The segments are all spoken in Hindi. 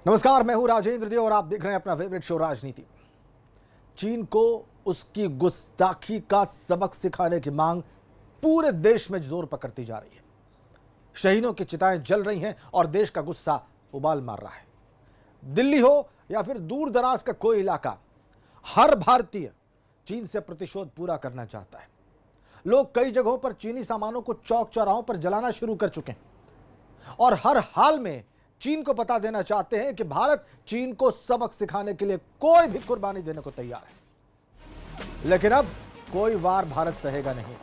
नमस्कार, मैं हूं राजेंद्र देव और आप देख रहे हैं अपना फेवरेट शो राजनीति। चीन को उसकी गुस्ताखी का सबक सिखाने की मांग पूरे देश में जोर पकड़ती जा रही है। शहीदों की चिताएं जल रही हैं और देश का गुस्सा उबाल मार रहा है। दिल्ली हो या फिर दूर दराज का कोई इलाका, हर भारतीय चीन से प्रतिशोध पूरा करना चाहता है। लोग कई जगहों पर चीनी सामानों को चौक चौराहों पर जलाना शुरू कर चुके हैं और हर हाल में चीन को बता देना चाहते हैं कि भारत चीन को सबक सिखाने के लिए कोई भी कुर्बानी देने को तैयार है। लेकिन अब कोई वार भारत सहेगा नहीं,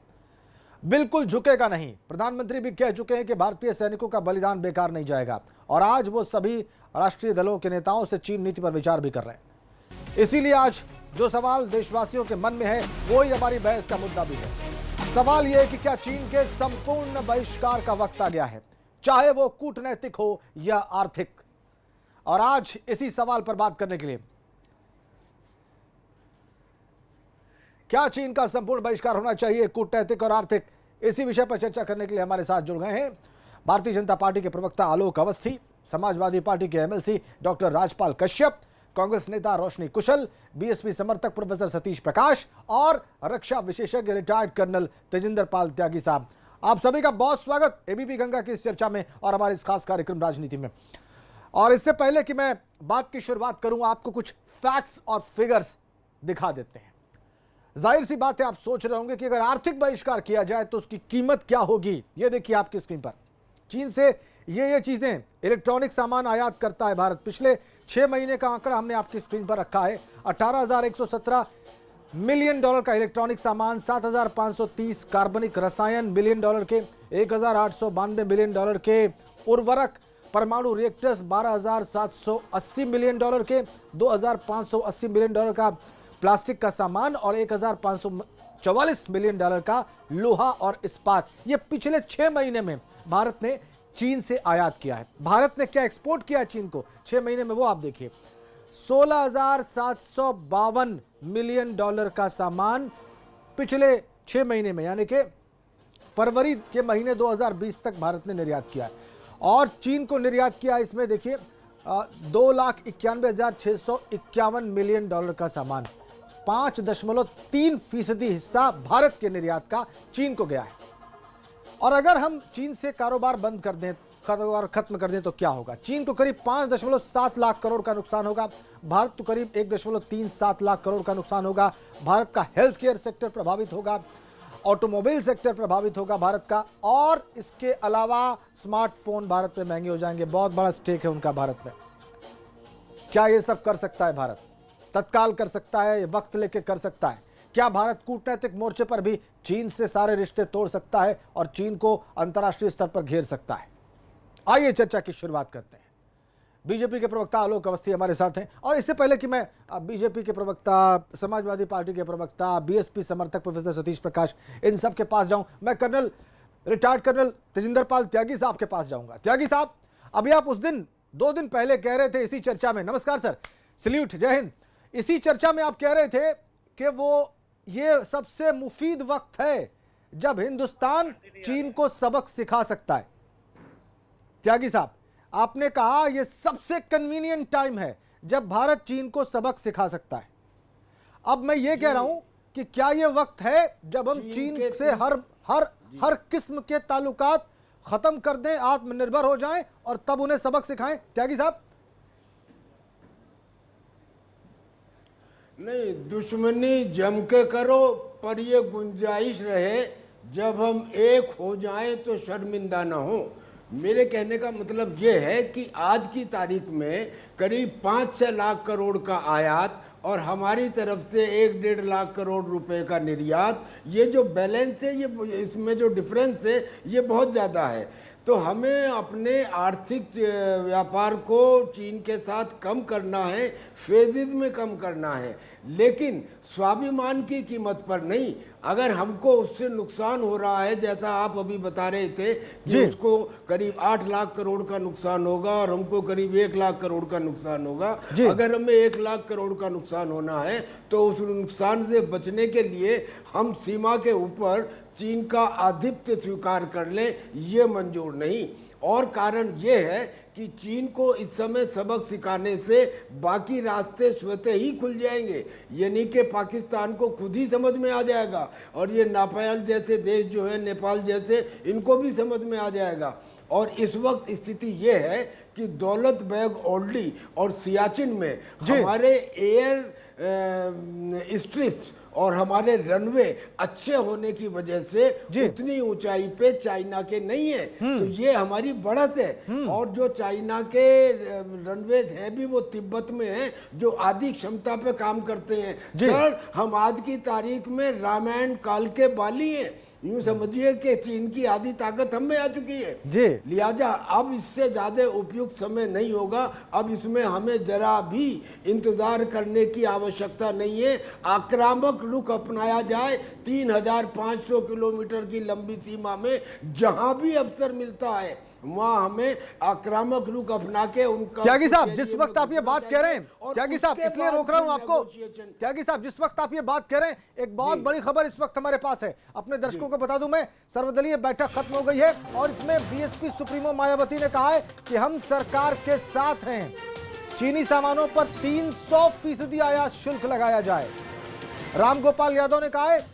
बिल्कुल झुकेगा नहीं। प्रधानमंत्री भी कह चुके हैं कि भारतीय सैनिकों का बलिदान बेकार नहीं जाएगा और आज वो सभी राष्ट्रीय दलों के नेताओं से चीन नीति पर विचार भी कर रहे हैं। इसीलिए आज जो सवाल देशवासियों के मन में है वही हमारी बहस का मुद्दा भी है। सवाल यह है कि क्या चीन के संपूर्ण बहिष्कार का वक्त आ गया है, चाहे वो कूटनैतिक हो या आर्थिक। और आज इसी सवाल पर बात करने के लिए क्या चीन का संपूर्ण बहिष्कार होना चाहिए, कूटनैतिक और आर्थिक, इसी विषय पर चर्चा करने के लिए हमारे साथ जुड़ गए हैं भारतीय जनता पार्टी के प्रवक्ता आलोक अवस्थी, समाजवादी पार्टी के एमएलसी डॉक्टर राजपाल कश्यप, कांग्रेस नेता रोशनी कुशल, बीएसपी समर्थक प्रोफेसर सतीश प्रकाश और रक्षा विशेषज्ञ रिटायर्ड कर्नल तेजिंदर पाल त्यागी साहब। आप सभी का बहुत स्वागत एबीपी गंगा की इस चर्चा में और हमारे इस खास कार्यक्रम राजनीति में। और इससे पहले कि मैं बात की शुरुआत करूं, आपको कुछ फैक्ट्स और फिगर्स दिखा देते हैं। जाहिर सी बात है, आप सोच रहे होंगे कि अगर आर्थिक बहिष्कार किया जाए तो उसकी कीमत क्या होगी। ये देखिए आपकी स्क्रीन पर, चीन से ये चीजें, इलेक्ट्रॉनिक सामान आयात करता है भारत। पिछले 6 महीने का आंकड़ा हमने आपकी स्क्रीन पर रखा है। 18,117 मिलियन डॉलर का इलेक्ट्रॉनिक सामान, 7,530 कार्बनिक रसायन मिलियन डॉलर के, 1,892 मिलियन डॉलर के उर्वरक, परमाणु रिएक्टर्स 12,780 मिलियन डॉलर के, 2,580 मिलियन डॉलर का प्लास्टिक का सामान और 1,544 मिलियन डॉलर का लोहा और इस्पात। ये पिछले 6 महीने में भारत ने चीन से आयात किया है। भारत ने क्या एक्सपोर्ट किया चीन को 6 महीने में, वो आप देखिए। 16,752 मिलियन डॉलर का सामान पिछले 6 महीने में, यानी कि फरवरी के महीने 2020 तक भारत ने निर्यात किया है। और चीन को निर्यात किया इसमें देखिए 2,91,651 मिलियन डॉलर का सामान। 5.3% हिस्सा भारत के निर्यात का चीन को गया है। और अगर हम चीन से कारोबार बंद कर दें, कारोबार खत्म कर दें तो क्या होगा। चीन को करीब 5.7 लाख करोड़ का नुकसान होगा, भारत को करीब 1.37 लाख करोड़ का नुकसान होगा। भारत का हेल्थ केयर सेक्टर प्रभावित होगा, ऑटोमोबाइल सेक्टर प्रभावित होगा भारत का, और इसके अलावा स्मार्टफोन भारत में महंगे हो जाएंगे। बहुत बड़ा स्टेक है उनका भारत में। क्या ये सब कर सकता है भारत? तत्काल कर सकता है, वक्त लेके कर सकता है। क्या भारत कूटनैतिक मोर्चे पर भी चीन से सारे रिश्ते तोड़ सकता है और चीन को अंतर्राष्ट्रीय स्तर पर घेर सकता है? आइए चर्चा की शुरुआत करते हैं। बीजेपी के प्रवक्ता आलोक अवस्थी हमारे साथ हैं। और इससे पहले कि मैं बीजेपी के प्रवक्ता, समाजवादी पार्टी के प्रवक्ता, बीएसपी समर्थक प्रोफेसर सतीश प्रकाश, इन सब के पास जाऊं, मैं रिटायर्ड कर्नल तेजिंदर पाल त्यागी साहब के पास जाऊंगा। त्यागी साहब, अभी आप उस दिन 2 दिन पहले कह रहे थे इसी चर्चा में, नमस्कार सर, सल्यूट, जय हिंद, इसी चर्चा में आप कह रहे थे कि वो ये सबसे मुफीद वक्त है जब हिंदुस्तान चीन को सबक सिखा सकता है। त्यागी साहब, आपने कहा यह सबसे कन्वीनियंट टाइम है जब भारत चीन को सबक सिखा सकता है। अब मैं ये कह रहा हूं कि क्या यह वक्त है जब हम चीन से हर किस्म के ताल्लुकात खत्म कर दें, आत्मनिर्भर हो जाएं और तब उन्हें सबक सिखाएं? त्यागी साहब। नहीं, दुश्मनी जम के करो, पर ये गुंजाइश रहे जब हम एक हो जाएं तो शर्मिंदा ना हो। मेरे कहने का मतलब ये है कि आज की तारीख में करीब 5-6 लाख करोड़ का आयात और हमारी तरफ से 1-1.5 लाख करोड़ रुपए का निर्यात, ये जो बैलेंस है, ये इसमें जो डिफरेंस है ये बहुत ज़्यादा है। तो हमें अपने आर्थिक व्यापार को चीन के साथ कम करना है, फेजेज में कम करना है, लेकिन स्वाभिमान की कीमत पर नहीं। अगर हमको उससे नुकसान हो रहा है, जैसा आप अभी बता रहे थे कि उसको करीब 8 लाख करोड़ का नुकसान होगा और हमको करीब 1 लाख करोड़ का नुकसान होगा। अगर हमें 1 लाख करोड़ का नुकसान होना है तो उस नुकसान से बचने के लिए हम सीमा के ऊपर चीन का आधिपत्य स्वीकार कर लें, ये मंजूर नहीं। और कारण ये है कि चीन को इस समय सबक सिखाने से बाकी रास्ते स्वतः ही खुल जाएंगे, यानी कि पाकिस्तान को खुद ही समझ में आ जाएगा और ये नेपाल जैसे देश जो है, नेपाल जैसे, इनको भी समझ में आ जाएगा। और इस वक्त स्थिति ये है कि दौलत बेग ओल्डी और सियाचिन में हमारे एयर स्ट्रिप्स और हमारे रनवे अच्छे होने की वजह से उतनी ऊंचाई पे चाइना के नहीं है, तो ये हमारी बढ़त है। और जो चाइना के रनवे हैं भी वो तिब्बत में हैं, जो आधी क्षमता पे काम करते हैं। सर, हम आज की तारीख में रामायण काल के बाली हैं, यूं समझिए कि चीन की आधी ताकत हम में आ चुकी है जी। लिहाजा अब इससे ज्यादा उपयुक्त समय नहीं होगा। अब इसमें हमें जरा भी इंतजार करने की आवश्यकता नहीं है। आक्रामक रुख अपनाया जाए 3500 किलोमीटर की लंबी सीमा में, जहां भी अवसर मिलता है वहां हमें आक्रामक रुख अपना के उनका। त्यागी साहब, जिस वक्त आप ये बात कह रहे हैं, त्यागी साहब इसलिए रोक रहा हूं आपको, त्यागी साहब जिस वक्त आप ये बात कह रहे हैं, एक बहुत बड़ी खबर इस वक्त हमारे पास है। अपने दर्शकों को बता दूं मैं, सर्वदलीय बैठक खत्म हो गई है और इसमें बीएसपी सुप्रीमो मायावती ने कहा है कि हम सरकार के साथ हैं, चीनी सामानों पर 300% आयात शुल्क लगाया जाए। रामगोपाल यादव ने कहा है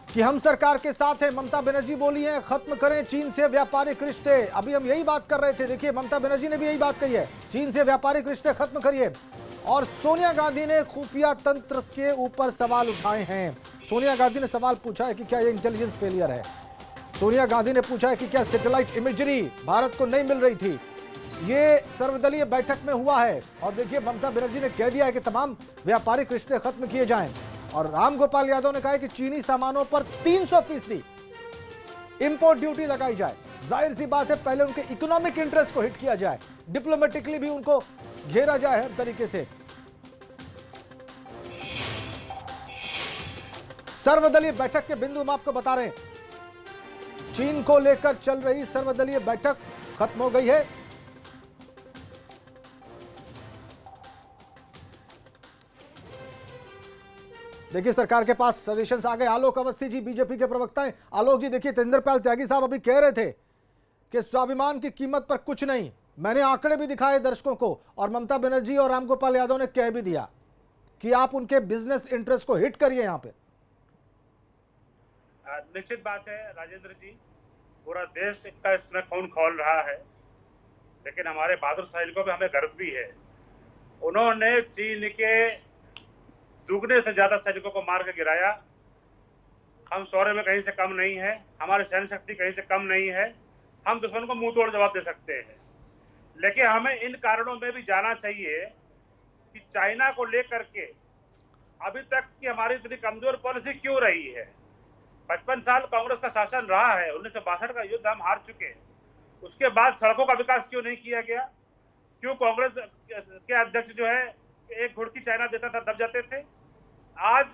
कि हम सरकार के साथ हैं। ममता बनर्जी बोली है खत्म करें चीन से व्यापारिक रिश्ते। अभी हम यही बात कर रहे थे, देखिए ममता बनर्जी ने भी यही बात कही है, चीन से व्यापारिक रिश्ते खत्म करिए। और सोनिया गांधी ने खुफिया तंत्र के ऊपर सवाल उठाए हैं। सोनिया गांधी ने सवाल पूछा है कि क्या ये इंटेलिजेंस फेलियर है। सोनिया गांधी ने पूछा है कि क्या सैटेलाइट इमेजरी भारत को नहीं मिल रही थी। ये सर्वदलीय बैठक में हुआ है और देखिए ममता बनर्जी ने कह दिया है कि तमाम व्यापारिक रिश्ते खत्म किए जाएं। और रामगोपाल यादव ने कहा है कि चीनी सामानों पर 300% इंपोर्ट ड्यूटी लगाई जाए। जाहिर सी बात है, पहले उनके इकोनॉमिक इंटरेस्ट को हिट किया जाए, डिप्लोमेटिकली भी उनको घेरा जाए हर तरीके से। सर्वदलीय बैठक के बिंदु हम आपको बता रहे हैं। चीन को लेकर चल रही सर्वदलीय बैठक खत्म हो गई है। देखिए सरकार के पास सजेशंस आ गए। आलोक अवस्थी जी बीजेपी के प्रवक्ता हैं। आलोक जी देखिए, तेंद्रपाल त्यागी साहब अभी कह रहे थे कि स्वाभिमान की कीमत पर कुछ नहीं। मैंने आंकड़े भी दिखाए दर्शकों को और ममता बनर्जी और रामगोपाल यादव ने कह भी दिया कि आप उनके बिजनेस इंटरेस्ट को हिट करिए। यहां पे निश्चित बात है राजेंद्र जी, पूरा देश का इसमें खून खौल रहा है, लेकिन हमारे बहादुर सैनिकों पे हमें गर्व भी है। उन्होंने चीन के दुगने से ज्यादा सैनिकों को मार के गिराया। हम शौर्य में कहीं से कम नहीं है, हमारी सैन्य शक्ति कहीं से कम नहीं है। हम दुश्मन को मुंह तोड़ जवाब दे सकते हैं, लेकिन हमें इन कारणों में भी जाना चाहिए कि चाइना को लेकर के अभी तक की हमारी इतनी कमजोर पॉलिसी क्यों रही है। 55 साल कांग्रेस का शासन रहा है, 1962 का युद्ध हम हार चुके हैं। उसके बाद सड़कों का विकास क्यों नहीं किया गया? क्यों कांग्रेस के अध्यक्ष जो है एक घुड़की चाइना देता था दब जाते थे? आज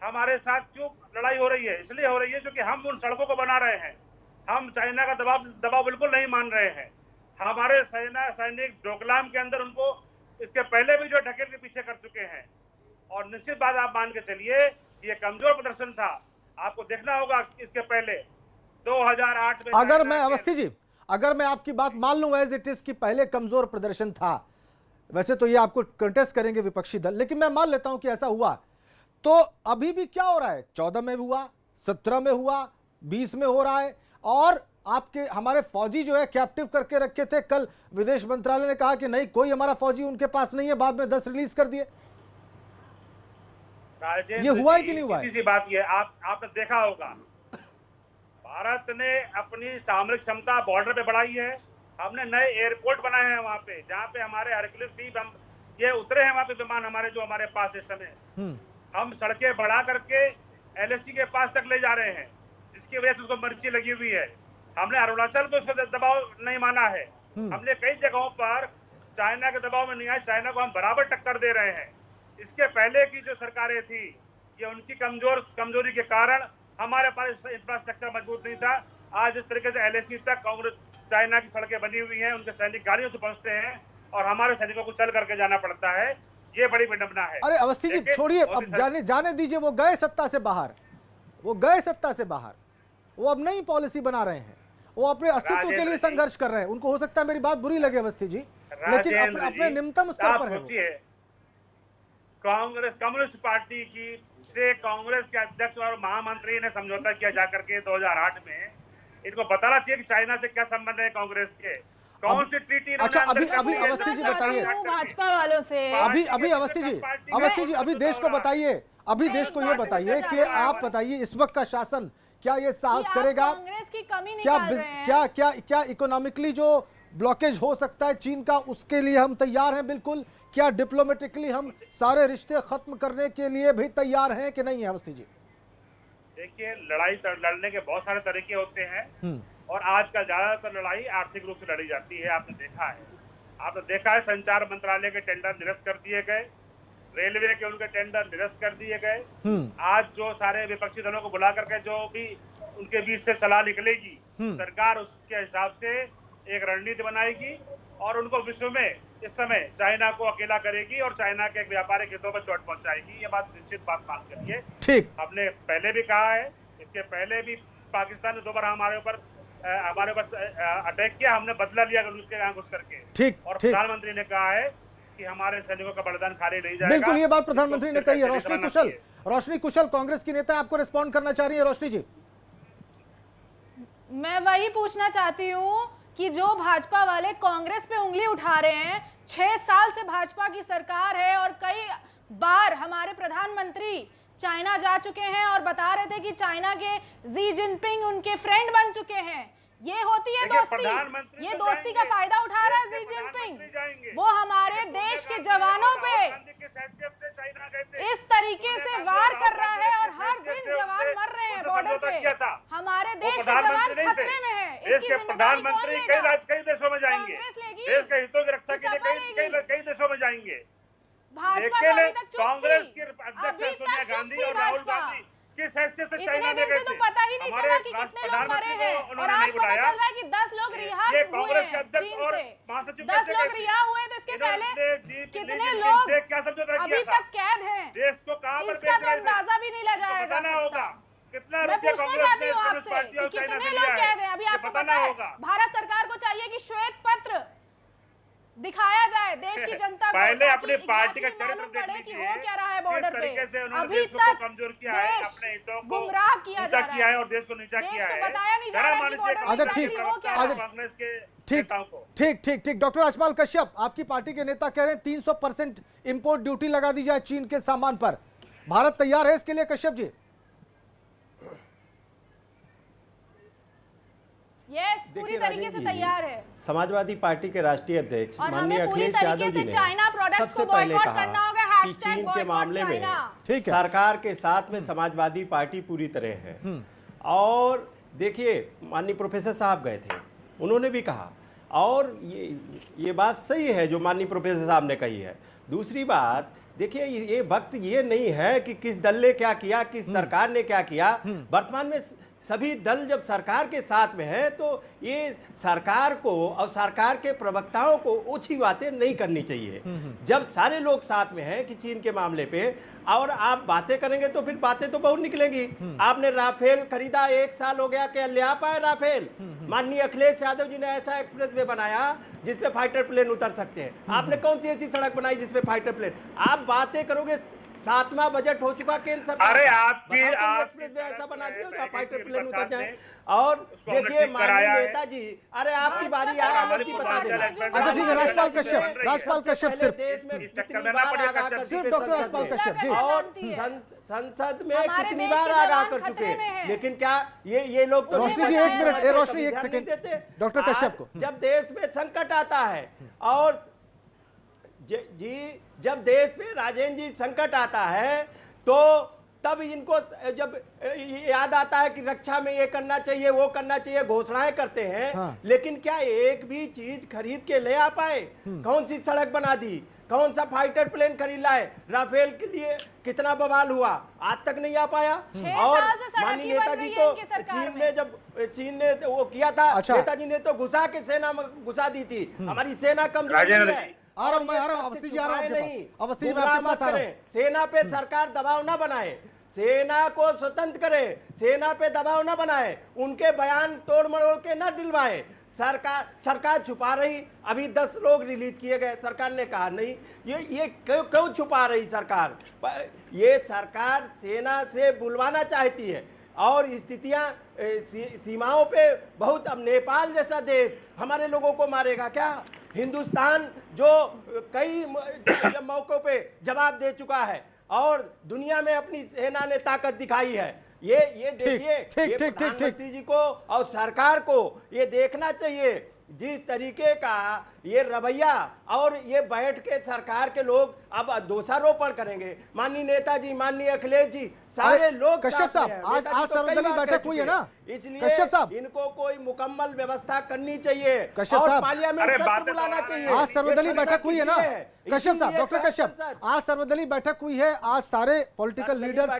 हमारे साथ क्यों लड़ाई हो रही है? इसलिए हो रही है क्योंकि हम उन सड़कों को बना रहे हैं। हम चाइना का दबाव बिल्कुल नहीं मान रहे हैं। हमारे सैनिक डोकलाम के अंदर उनको इसके पहले भी जो ढकेल के पीछे कर चुके हैं। और निश्चित बात आप मान के चलिए, ये कमजोर प्रदर्शन था। आपको देखना होगा इसके पहले 2008 में, अगर मैं अवस्थी जी, अगर मैं आपकी बात मान लूं एज इट इज कि पहले कमजोर प्रदर्शन था, वैसे तो ये आपको कंटेस्ट करेंगे विपक्षी दल, लेकिन मैं मान लेता हूं कि ऐसा हुआ, तो अभी भी क्या हो रहा है? 14 में हुआ, 17 में हुआ, 20 में हो रहा है। और आपके हमारे फौजी जो है कैप्टिव करके रखे थे। कल विदेश मंत्रालय ने कहा कि नहीं, कोई हमारा फौजी उनके पास नहीं है, बाद में 10 रिलीज कर दिए। ये हुआ है कि नहीं हुआ? सीधी सी बात ये, आपने देखा होगा, भारत ने अपनी सामरिक क्षमता बॉर्डर पे बढ़ाई है। हमने नए एयरपोर्ट बनाए हैं वहां पे, जहां पे हमारे हरक्यूलिस भी ये उतरे हैं वहां पे विमान हमारे जो हमारे पास इस समय। हम सड़कें बढ़ा करके एलएसी के पास तक ले जा रहे हैं, जिसकी वजह से उसको मिर्ची लगी हुई है। हमने अरुणाचल पे उसका दबाव नहीं माना है। हमने कई जगहों पर चाइना के दबाव में नहीं आए, चाइना को हम बराबर टक्कर दे रहे हैं। इसके पहले की जो सरकारें थी, ये उनकी कमजोरी के कारण हमारे पास इंफ्रास्ट्रक्चर मजबूत नहीं था। आज इस तरीके से एलएसी तक कांग्रेस चाइना की सड़कें बनी हुई हैं, उनके सैनिक गाड़ियों से पहुंचते हैं और हमारे सैनिकों को चल करके जाना पड़ता है। ये बड़ी विडंबना है। अरे अवस्थी जी छोड़िए, अब जाने दीजिए, वो गए सत्ता से बाहर, वो गए सत्ता से बाहर, वो अब नई पॉलिसी बना रहे हैं। वो अपने अस्तित्व के लिए संघर्ष कर रहे हैं। उनको हो सकता है मेरी बात बुरी लगे अवस्थी जी, लेकिन अपने निम्नतम स्तर पर है। कांग्रेस कम्युनिस्ट पार्टी की से कांग्रेस के अध्यक्ष और महामंत्री ने समझौता किया जाकर के 2008 में। इनको बताना चाहिए कि चाइना से क्या संबंध है कांग्रेस के, कौन सी ट्रीटी। अच्छा, अभी अवस्थी जी बताइए भाजपा वालों से, अभी अवस्थी जी अभी देश को बताइए, अभी देश को ये बताइए कि आप बताइए इस वक्त का शासन क्या ये साहस करेगा, कांग्रेस की कमी क्या निकाल रहे हैं? क्या क्या क्या इकोनॉमिकली जो ब्लॉकेज हो सकता है चीन का, उसके लिए हम तैयार हैं बिल्कुल? क्या डिप्लोमेटिकली हम सारे रिश्ते खत्म करने के लिए भी तैयार हैं कि नहीं है अवस्थी जी? देखिए, लड़ाई लड़ने के बहुत सारे तरीके होते हैं और आजकल ज्यादातर लड़ाई आर्थिक रूप से लड़ी जाती है। आपने देखा है संचार मंत्रालय के टेंडर निरस्त कर दिए गए, रेलवे के उनके टेंडर निरस्त कर दिए गए। आज जो सारे विपक्षी दलों को बुला करके जो भी उनके बीच से सलाह निकलेगी, सरकार उसके हिसाब से एक रणनीति बनाएगी और उनको विश्व में इस समय चाइना को अकेला करेगी और चाइना के व्यापारिक हितों पर चोट पहुंचाएगी। ये बात निश्चित बात मान करिए। ठीक, हमने पहले भी कहा है, इसके पहले भी पाकिस्तान ने 2 बार हमारे ऊपर अटैक किया, हमने बदला लिया उसके यहाँ घुस करके। ठीक, और प्रधानमंत्री ने कहा है कि हमारे सैनिकों का बलिदान खाली नहीं जाएगा। बिल्कुल, ये बात प्रधानमंत्री ने कही है। रोशनी कुशल कांग्रेस की नेता आपको रिस्पॉन्ड करना चाह रही है। रोशनी जी, मैं वही पूछना चाहती हूँ कि जो भाजपा वाले कांग्रेस पे उंगली उठा रहे हैं, 6 साल से भाजपा की सरकार है और कई बार हमारे प्रधानमंत्री चाइना जा चुके हैं और बता रहे थे कि चाइना के जी जिनपिंग उनके फ्रेंड बन चुके हैं। ये होती है दोस्ती, ये दोस्ती का फायदा उठा रहा है जी जिनपिंग। वो हमारे देश के जवानों पे इस तरीके से वार कर रहा है और हर दिन जवान मर रहे हैं बॉर्डर पे। हमारे देश के जवान खतरे में हैं। इसके प्रधानमंत्री कई देशों में जाएंगे, देश के हितों की रक्षा के लिए कई देशों में जाएंगे। लेकिन कांग्रेस के अध्यक्ष सोनिया गांधी और राहुल गांधी किस हैसियत से चाइना में गए थे? तो पता ही नहीं चला कि कितने लोग मरे हैं और आज पता चल रहा है कि 10 लोग रिहा हुए हैं। कांग्रेस के अध्यक्ष और महासचिव 10 लोग रिहा हुए तो इसके पहले कितने लोग क्या समझौता अभी तक कैद हैं? देश को कहां पर इसका तो अंदाजा भी नहीं लगाया जा सकता। कितना मैं पूछना चाहती हूँ आपसे कि कितने लोग कैद हैं? अभी आपको पता है भारत सरकार को चाहिए कि श्वेत पत्र दिखाया जाए देश की जनता को, पहले अपनी पार्टी का चरित्र देख लीजिए, क्या रहा है बॉर्डर पे। तरीके से उन्होंने देश को कमजोर किया है, अपने हितों को गुमराह किया जा किया है और देश को नीचा किया है। बताया नहीं जा रहा कि अच्छा ठीक, कांग्रेस के नेताओं को। ठीक डॉक्टर राजपाल कश्यप, आपकी पार्टी के नेता कह रहे हैं 300% इंपोर्ट ड्यूटी लगा दी जाए चीन के सामान पर, भारत तैयार है इसके लिए? कश्यप जी, यस, पूरी तरीके से तैयार है। समाजवादी पार्टी के राष्ट्रीय अध्यक्ष माननीय अखिलेश यादव जी ने सबसे पहले कहा कि चीन के मामले में सरकार के साथ में समाजवादी पार्टी पूरी तरह है। और देखिए, माननीय प्रोफेसर साहब गए थे, उन्होंने भी कहा, और ये बात सही है जो माननीय प्रोफेसर साहब ने कही है। दूसरी बात देखिए, ये वक्त ये नहीं है कि किस दल ने क्या किया, किस सरकार ने क्या किया। वर्तमान में सभी दल जब सरकार के साथ में है तो ये सरकार को और सरकार के प्रवक्ताओं को ओछी बातें नहीं करनी चाहिए। जब सारे लोग साथ में हैं कि चीन के मामले पे और आप बातें करेंगे तो फिर बातें तो बहुत निकलेंगी। आपने राफेल खरीदा, 1 साल हो गया, क्या ले आ पाए राफेल? माननीय अखिलेश यादव जी ने ऐसा एक्सप्रेस वे बनाया जिसपे फाइटर प्लेन उतर सकते हैं। आपने कौन सी ऐसी सड़क बनाई जिसपे फाइटर प्लेन? आप बातें करोगे, 7वां बजट हो चुका केंद्र सरकार। अरे आपकी एक्सप्रेस वे ऐसा बना दिया जहाँ फाइटर प्लेन उतर जाए। और देखिए माननीय नेताजी, अरे आपकी बारी है, आलोक जी बता दें। अच्छा ठीक है, राजपाल कश्यप सिर्फ देश में कितनी बार आगाह कर चुके और संसद में कितनी बार आगाह कर चुके, लेकिन क्या ये लोग तो रोशनी जी 1 मिनट, रोशनी 1 सेकंड देते डॉक्टर कश्यप को। जब देश में संकट आता है और जी जब देश में राजेंद्र जी संकट आता है तो तब इनको जब याद आता है कि रक्षा में ये करना चाहिए, वो करना चाहिए, घोषणाएं करते हैं। हाँ। लेकिन क्या एक भी चीज खरीद के ले आ पाए? कौन सी सड़क बना दी, कौन सा फाइटर प्लेन खरीद लाए? राफेल के लिए कितना बवाल हुआ, आज तक नहीं आ पाया। और माननीय नेताजी तो चीन ने वो किया था। अच्छा। नेताजी ने तो घुसा के सेना में घुसा दी थी। हमारी सेना कमजोर है। अवस्थी जी, नहीं, सेना पे सरकार दबाव ना बनाए। सेना को स्वतंत्र करे, सेना पे दबाव न बनाए, उनके बयान तोड़ मरोड़ के न दिलवाए। सरकार छुपा रही। अभी 10 लोग रिलीज किए गए, सरकार ने कहा नहीं। ये क्यों छुपा रही सरकार? ये सरकार सेना से बुलवाना चाहती है और स्थितियां सीमाओं पे बहुत, अब नेपाल जैसा देश हमारे लोगों को मारेगा क्या? हिंदुस्तान जो कई मौकों पे जवाब दे चुका है और दुनिया में अपनी सेना ने ताकत दिखाई है। ये देखिए, ये प्रधानमंत्री जी को और सरकार को ये देखना चाहिए जिस तरीके का ये रवैया, और ये बैठ के सरकार के लोग अब दोषारोपण करेंगे। माननीय नेताजी, माननीय अखिलेश जी, सारे लोग कश्यप साहब, आज सर्वदलीय बैठक हुई है ना, इसलिए इनको कोई मुकम्मल व्यवस्था करनी चाहिए और पार्लियामेंट सत्र बुलाना चाहिए। आज सर्वदलीय बैठक हुई है ना कश्यप साहब, डॉक्टर कश्यप, आज सर्वदलीय बैठक हुई है। आज सारे पॉलिटिकल लीडर,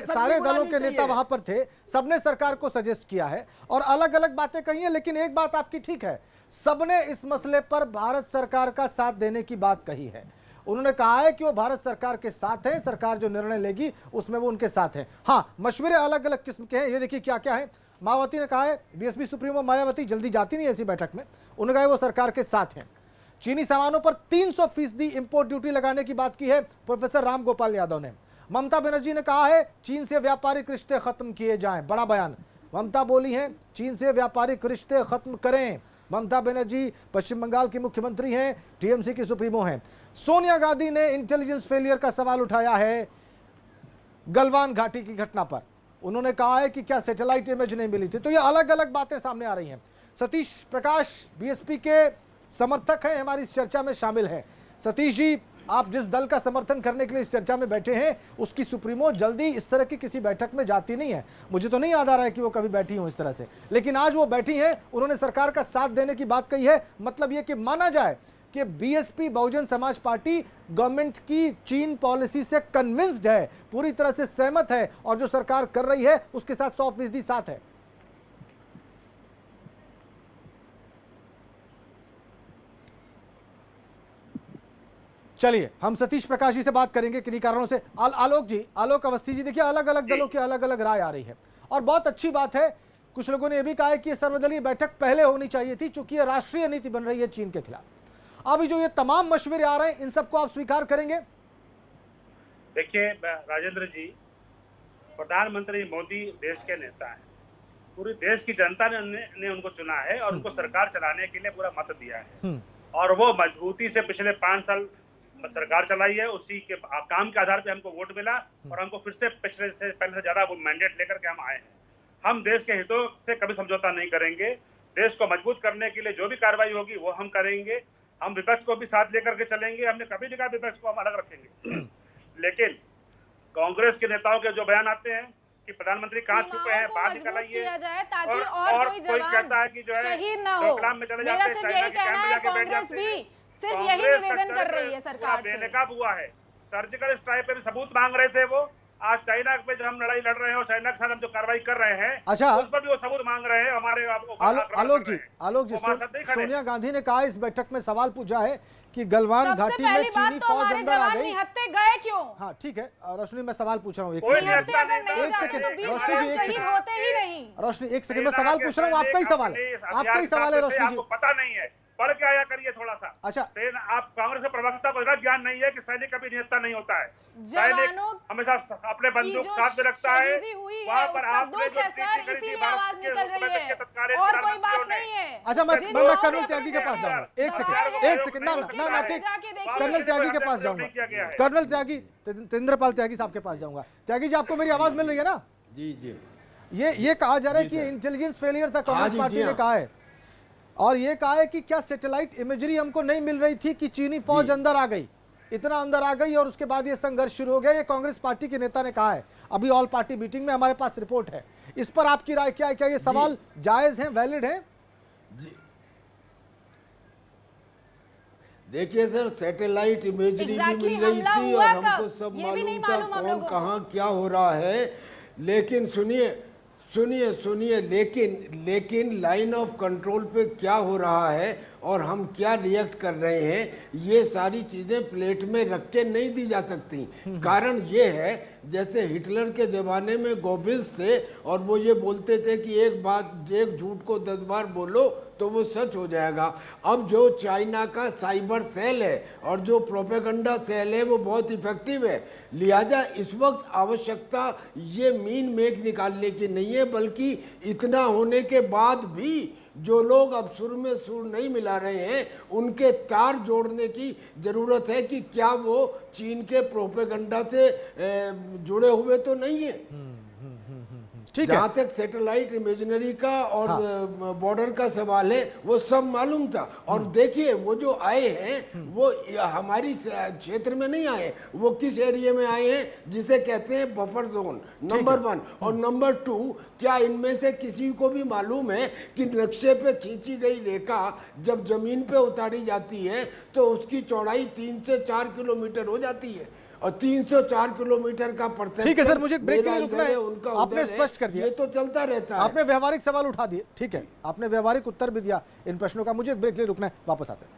सारे दलों के नेता वहां पर थे, सबने सरकार को सजेस्ट किया है और अलग अलग बातें कही है। लेकिन एक बात आपकी ठीक है, सबने इस मसले पर भारत सरकार का साथ देने की बात कही है। उन्होंने कहा है कि वो भारत सरकार के साथ है, सरकार जो निर्णय लेगी उसमें वो उनके साथ है। हाँ, मशवरे अलग अलग किस्म के हैं। ये देखिए क्या क्या है। मायावती ने कहा है, बीएसपी सुप्रीमो मायावती जल्दी जाती नहीं ऐसी बैठक में, उन्होंने कहा है वो सरकार के साथ हैं। चीनी सामानों पर 300% इंपोर्ट ड्यूटी लगाने की बात की है प्रोफेसर राम गोपाल यादव ने। ममता बनर्जी ने कहा है चीन से व्यापारिक रिश्ते खत्म किए जाएं, बड़ा बयान। ममता बोली हैं चीन से व्यापारिक रिश्ते खत्म करें। ममता बनर्जी पश्चिम बंगाल की मुख्यमंत्री हैं, टीएमसी की सुप्रीमो हैं। सोनिया गांधी ने इंटेलिजेंस फेलियर का सवाल उठाया है गलवान घाटी की घटना पर। उन्होंने कहा है कि क्या सैटेलाइट इमेज नहीं मिली थी। तो ये अलग अलग बातें सामने आ रही हैं। सतीश प्रकाश बीएसपी के समर्थक हैं, हमारी इस चर्चा में शामिल हैं। सतीश जी, आप जिस दल का समर्थन करने के लिए इस चर्चा में बैठे हैं, उसकी सुप्रीमो जल्दी इस तरह की किसी बैठक में जाती नहीं है। मुझे तो नहीं याद आ रहा है कि वो कभी बैठी हो इस तरह से, लेकिन आज वो बैठी हैं, उन्होंने सरकार का साथ देने की बात कही है। मतलब ये कि माना जाए कि BSP Bahujan Samaj party government की चीन पॉलिसी से कन्विंस्ड है, पूरी तरह से सहमत है और जो सरकार कर रही है उसके साथ 100% साथ है। चलिए हम सतीश प्रकाश जी से बात करेंगे किन्हीं कारणों से। आलोक जी, आलोक अवस्थी जी, देखिए अलग अलग दलों की अलग अलग राय आ रही है और बहुत अच्छी बात है। कुछ लोगों ने यह भी कहा है कि सर्वदलीय बैठक पहले होनी चाहिए थी, चूंकि यह राष्ट्रीय नीति बन रही है चीन के खिलाफ। अभी जो ये तमाम मशवरे आ रहे हैं, इन सबको आप स्वीकार करेंगे? देखिए राजेंद्र जी, प्रधानमंत्री मोदी देश के नेता हैं, पूरी देश की जनता ने उनको चुना है और उनको सरकार चलाने के लिए पूरा मत दिया है और वो मजबूती से पिछले 5 साल सरकार चलाई है। उसी के काम के आधार पे हमको वोट मिला और हमको फिर से पहले से ज्यादा मैंडेट लेकर के हम आए हैं। हम देश के हितों से कभी समझौता नहीं करेंगे। देश को मजबूत करने के लिए जो भी कार्रवाई होगी वो हम करेंगे। हम विपक्ष को भी साथ लेकर के चलेंगे। हमने कभी नहीं कहा विपक्ष को हम अलग रखेंगे। लेकिन कांग्रेस के नेताओं के जो बयान आते हैं कि प्रधानमंत्री कहाँ छुपे हैं, बाहर निकल आइए, और कोई कहता है कि जो है डोकलाम में चले जाते हैं, चाइना के कैंप में जाके बैठ जाते हैं। सिर्फ यही निवेदन कर रही है सरकार से। बेनकाब हुआ है। सर्जिकल स्ट्राइक पे भी सबूत मांग रहे थे वो। आज चाइना पे जो हम लड़ाई लड़ रहे हैं और चाइना के साथ हम जो कार्रवाई कर रहे हैं, अच्छा, उस पर भी वो सबूत मांग रहे हैं हमारे। आलोक जी, सोनिया गांधी ने कहा इस बैठक में सवाल पूछा है कि गलवान घाटी में चीनी फौज अंदर आ गई, निहत्थे गए क्यों? हाँ ठीक है रोशनी, मैं सवाल पूछ रहा हूँ। रोशनी एक सेकंड में सवाल पूछ रहा हूँ। आपका ही सवाल है, आपका ही सवाल है रोशनी जी। आपको पता नहीं है, पढ़ के आया करिए थोड़ा सा। अच्छा, आप कांग्रेस के प्रवक्ता को इतना ज्ञान नहीं है कि सैनिक कभी निहत्था नहीं होता है। सैनिक हमेशा अपने बंदूक साथ में रखता है। वहाँ पर आपने जो अच्छा, मैं कर्नल त्यागी के पास जाऊंगा। एक सेकंड ना ठीक, कर्नल त्यागी के पास जाऊंगा। कर्नल त्यागी, तेंद्रपाल त्यागी साहब के पास जाऊंगा। त्यागी जी, आपको मेरी आवाज मिल रही है ना? जी जी। ये कहा जा रहा है कि इंटेलिजेंस फेलियर था, कांग्रेस पार्टी ने कहा है, और ये कहा है कि क्या सैटेलाइट इमेजरी हमको नहीं मिल रही थी कि चीनी फौज अंदर आ गई, इतना अंदर आ गई और उसके बाद ये संघर्ष शुरू हो गया। ये कांग्रेस पार्टी के नेता ने कहा है। अभी ऑल पार्टी मीटिंग में हमारे पास रिपोर्ट है। इस पर आपकी राय क्या है? क्या ये सवाल जायज है, वैलिड है? जी देखिए सर, सैटेलाइट इमेजरी भी मिल रही थी और हमको सब मालूम था कौन कहाँ क्या हो रहा है। लेकिन सुनिए, लेकिन लाइन ऑफ कंट्रोल पे क्या हो रहा है और हम क्या रिएक्ट कर रहे हैं, ये सारी चीज़ें प्लेट में रख के नहीं दी जा सकती। कारण ये है, जैसे हिटलर के ज़माने में गोबेल्स थे और वो ये बोलते थे कि एक झूठ को 10 बार बोलो तो वो सच हो जाएगा। अब जो चाइना का साइबर सेल है और जो प्रोपेगेंडा सेल है वो बहुत इफेक्टिव है। लिहाजा इस वक्त आवश्यकता ये मीन मेघ निकालने की नहीं है, बल्कि इतना होने के बाद भी जो लोग अब सुर में सुर नहीं मिला रहे हैं उनके तार जोड़ने की ज़रूरत है कि क्या वो चीन के प्रोपेगेंडा से जुड़े हुए तो नहीं है। जहां तक सैटेलाइट इमेजिनरी का और बॉर्डर का सवाल है वो सब मालूम था। और देखिए वो जो आए हैं वो हमारी क्षेत्र में नहीं आए, वो किस एरिया में आए हैं जिसे कहते हैं बफर जोन, नंबर 1। और नंबर 2, क्या इनमें से किसी को भी मालूम है कि नक्शे पे खींची गई रेखा जब जमीन पे उतारी जाती है तो उसकी चौड़ाई 3 से 4 किलोमीटर हो जाती है और 304 किलोमीटर का परसेंट। ठीक है सर, मुझे ब्रेक के लिए रुकना है। उनका आपने स्पष्ट कर दिया, ये तो चलता रहता है। आपने व्यवहारिक सवाल उठा दिए, ठीक है, आपने व्यवहारिक उत्तर भी दिया इन प्रश्नों का। मुझे ब्रेक के लिए रुकना है, वापस आते हैं।